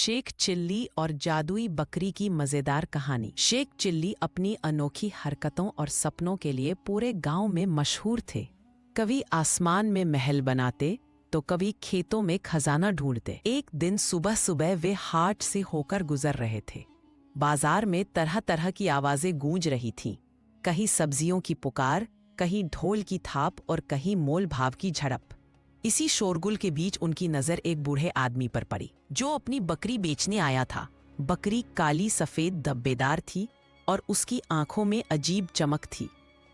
Sheikh chilli और जादुई बकरी की मजेदार कहानी। शेख चिल्ली अपनी अनोखी हरकतों और सपनों के लिए पूरे गांव में मशहूर थे। कभी आसमान में महल बनाते तो कभी खेतों में खजाना ढूंढते। एक दिन सुबह सुबह वे हाट से होकर गुजर रहे थे। बाजार में तरह तरह की आवाजें गूंज रही थीं। कहीं सब्जियों की पुकार, कहीं ढोल की थाप और कहीं मोल भाव की झड़प। इसी शोरगुल के बीच उनकी नजर एक बूढ़े आदमी पर पड़ी जो अपनी बकरी बेचने आया था। बकरी काली सफेद धब्बेदार थी और उसकी आंखों में अजीब चमक थी।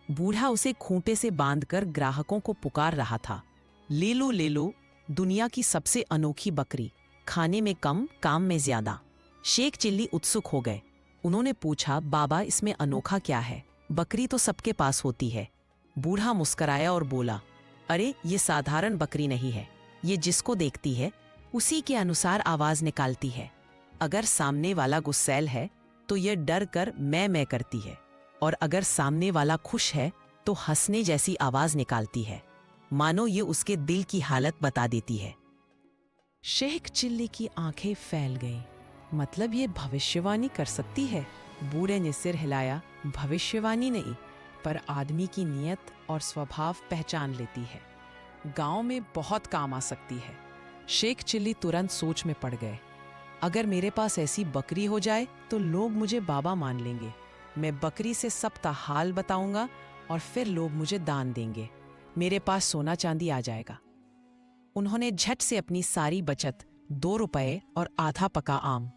बूढ़ा उसे खूंटे से बांधकर ग्राहकों को पुकार रहा था, ले लो, दुनिया की सबसे अनोखी बकरी, खाने में कम, काम में ज्यादा। शेख चिल्ली उत्सुक हो गए। उन्होंने पूछा, बाबा इसमें अनोखा क्या है? बकरी तो सबके पास होती है। बूढ़ा मुस्कराया और बोला, अरे ये साधारण बकरी नहीं है। ये जिसको देखती है उसी के अनुसार आवाज निकालती है। अगर सामने वाला गुस्सैल है तो ये डर कर मैं करती है, और अगर सामने वाला खुश है तो हंसने जैसी आवाज निकालती है, मानो ये उसके दिल की हालत बता देती है। शेख चिल्ली की आंखें फैल गईं। मतलब ये भविष्यवाणी कर सकती है? बूढ़े ने सिर हिलाया। भविष्यवाणी नहीं, पर आदमी की नीयत और स्वभाव पहचान लेती है। गांव में बहुत काम आ सकती है। शेख चिल्ली तुरंत सोच में पड़ गए। अगर मेरे पास ऐसी बकरी हो जाए तो लोग मुझे बाबा मान लेंगे। मैं बकरी से सबका हाल बताऊंगा और फिर लोग मुझे दान देंगे। मेरे पास सोना चांदी आ जाएगा। उन्होंने झट से अपनी सारी बचत, 2 रुपए और आधा पका आम,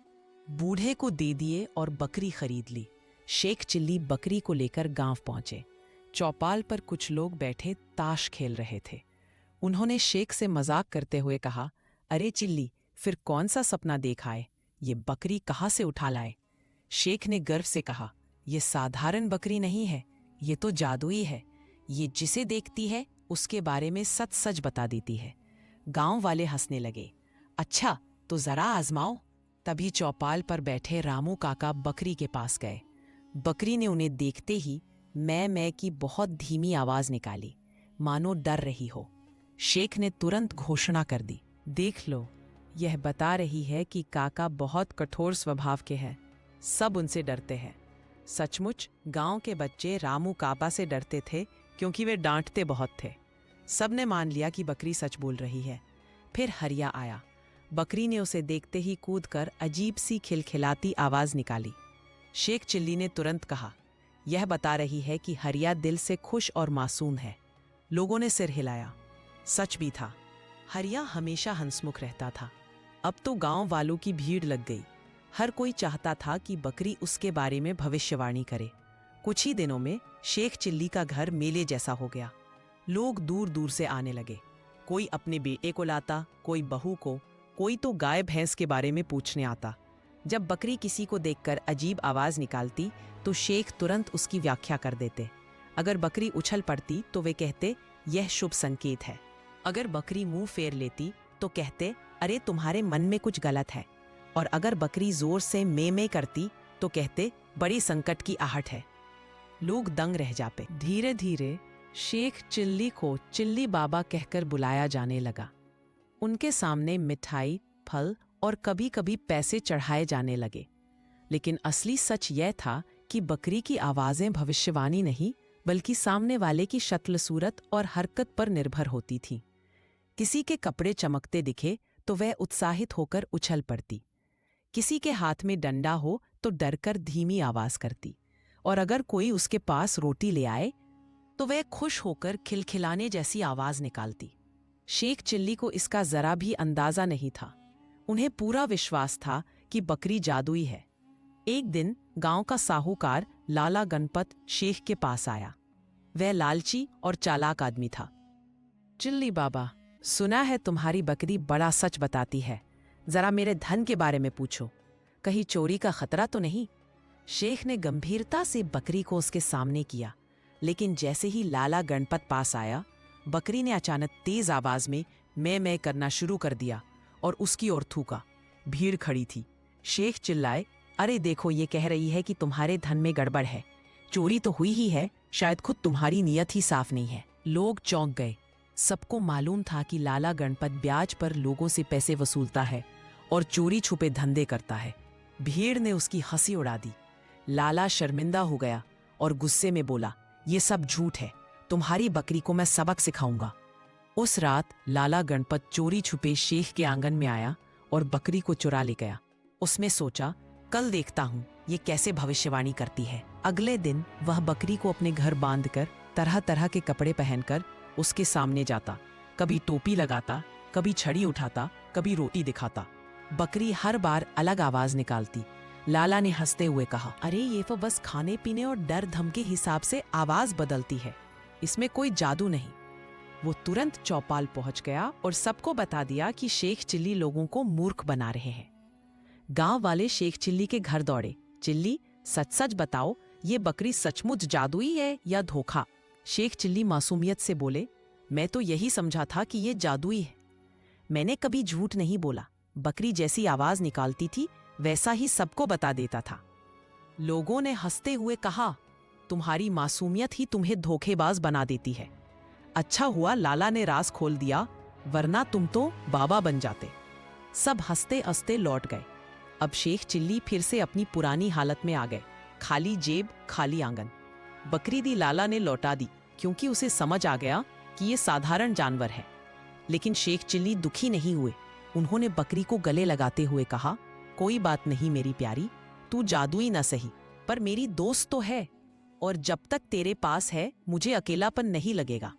बूढ़े को दे दिए और बकरी खरीद ली। शेख चिल्ली बकरी को लेकर गांव पहुंचे। चौपाल पर कुछ लोग बैठे ताश खेल रहे थे। उन्होंने शेख से मजाक करते हुए कहा, अरे चिल्ली, फिर कौन सा सपना देखा है? ये बकरी कहाँ से उठा लाए? शेख ने गर्व से कहा, ये साधारण बकरी नहीं है, ये तो जादुई है। ये जिसे देखती है उसके बारे में सच सच बता देती है। गांव वाले हंसने लगे। अच्छा, तो जरा आजमाओ। तभी चौपाल पर बैठे रामू काका बकरी के पास गए। बकरी ने उन्हें देखते ही मैं की बहुत धीमी आवाज निकाली, मानो डर रही हो। शेख ने तुरंत घोषणा कर दी, देख लो, यह बता रही है कि काका बहुत कठोर स्वभाव के हैं। सब उनसे डरते हैं। सचमुच गांव के बच्चे रामू काका से डरते थे क्योंकि वे डांटते बहुत थे। सबने मान लिया कि बकरी सच बोल रही है। फिर हरिया आया। बकरी ने उसे देखते ही कूदकर अजीब सी खिलखिलाती आवाज निकाली। शेख चिल्ली ने तुरंत कहा, यह बता रही है कि हरिया दिल से खुश और मासूम है। लोगों ने सिर हिलाया। सच भी था। हरिया हमेशा हंसमुख रहता था। अब तो गांव वालों की भीड़ लग गई। हर कोई चाहता था कि बकरी उसके बारे में भविष्यवाणी करे। कुछ ही दिनों में शेख चिल्ली का घर मेले जैसा हो गया। लोग दूर दूर से आने लगे। कोई अपने बेटे को लाता, कोई बहू को, कोई तो गाय भैंस के बारे में पूछने आता। जब बकरी किसी को देखकर अजीब आवाज निकालती तो शेख तुरंत उसकी व्याख्या कर देते। अगर बकरी उछल पड़ती तो वे कहते, यह शुभ संकेत है। अगर बकरी मुंह फेर लेती तो कहते, अरे तुम्हारे मन में कुछ गलत है। और अगर बकरी जोर से में करती तो कहते, बड़ी संकट की आहट है। लोग दंग रह जाते। धीरे धीरे शेख चिल्ली को चिल्ली बाबा कहकर बुलाया जाने लगा। उनके सामने मिठाई, फल और कभी कभी पैसे चढ़ाए जाने लगे। लेकिन असली सच यह था कि बकरी की आवाजें भविष्यवाणी नहीं, बल्कि सामने वाले की शक्ल, सूरत और हरकत पर निर्भर होती थीं। किसी के कपड़े चमकते दिखे तो वह उत्साहित होकर उछल पड़ती। किसी के हाथ में डंडा हो तो डरकर धीमी आवाज करती। और अगर कोई उसके पास रोटी ले आए तो वह खुश होकर खिलखिलाने जैसी आवाज निकालती। शेख चिल्ली को इसका जरा भी अंदाजा नहीं था। उन्हें पूरा विश्वास था कि बकरी जादुई है। एक दिन गांव का साहूकार लाला गणपत शेख के पास आया। वह लालची और चालाक आदमी था। चिल्ली बाबा, सुना है तुम्हारी बकरी बड़ा सच बताती है। जरा मेरे धन के बारे में पूछो, कहीं चोरी का खतरा तो नहीं? शेख ने गंभीरता से बकरी को उसके सामने किया। लेकिन जैसे ही लाला गणपत पास आया, बकरी ने अचानक तेज आवाज में मैं करना शुरू कर दिया और उसकी ओर थूका। भीड़ खड़ी थी। शेख चिल्लाए, अरे देखो, ये कह रही है कि तुम्हारे धन में गड़बड़ है। चोरी तो हुई ही है, शायद खुद तुम्हारी नीयत ही साफ नहीं है। लोग चौंक गए। सबको मालूम था कि लाला गणपत ब्याज पर लोगों से पैसे वसूलता है और चोरी छुपे धंधे करता है। भीड़ ने उसकी हंसी उड़ा दी। लाला शर्मिंदा हो गया और गुस्से में बोला, ये सब झूठ है, तुम्हारी बकरी को मैं सबक सिखाऊंगा। उस रात लाला गणपत चोरी छुपे शेख के आंगन में आया और बकरी को चुरा ले गया। उसमें सोचा, कल देखता हूं ये कैसे भविष्यवाणी करती है। अगले दिन वह बकरी को अपने घर बांधकर तरह तरह के कपड़े पहनकर उसके सामने जाता। कभी टोपी लगाता, कभी छड़ी उठाता, कभी रोटी दिखाता। बकरी हर बार अलग आवाज निकालती। लाला ने हंसते हुए कहा, अरे ये तो बस खाने पीने और डर धम के हिसाब से आवाज बदलती है, इसमें कोई जादू नहीं। वो तुरंत चौपाल पहुंच गया और सबको बता दिया कि शेख चिल्ली लोगों को मूर्ख बना रहे हैं। गांव वाले शेख चिल्ली के घर दौड़े। चिल्ली, सच सच बताओ, ये बकरी सचमुच जादुई है या धोखा? शेख चिल्ली मासूमियत से बोले, मैं तो यही समझा था कि ये जादुई है। मैंने कभी झूठ नहीं बोला। बकरी जैसी आवाज निकालती थी वैसा ही सबको बता देता था। लोगों ने हंसते हुए कहा, तुम्हारी मासूमियत ही तुम्हें धोखेबाज बना देती है। अच्छा हुआ लाला ने राज खोल दिया, वरना तुम तो बाबा बन जाते। सब हंसते हंसते लौट गए। अब शेख चिल्ली फिर से अपनी पुरानी हालत में आ गए। खाली जेब, खाली आंगन। बकरी दी लाला ने लौटा दी, क्योंकि उसे समझ आ गया कि ये साधारण जानवर है। लेकिन शेख चिल्ली दुखी नहीं हुए। उन्होंने बकरी को गले लगाते हुए कहा, कोई बात नहीं मेरी प्यारी, तू जादुई न सही पर मेरी दोस्त तो है, और जब तक तेरे पास है मुझे अकेलापन नहीं लगेगा।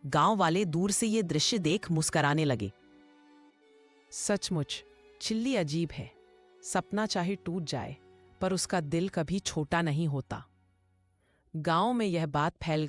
गांव वाले दूर से ये दृश्य देख मुस्कराने लगे। सचमुच चिल्ली अजीब है। सपना चाहे टूट जाए पर उसका दिल कभी छोटा नहीं होता। गांव में यह बात फैल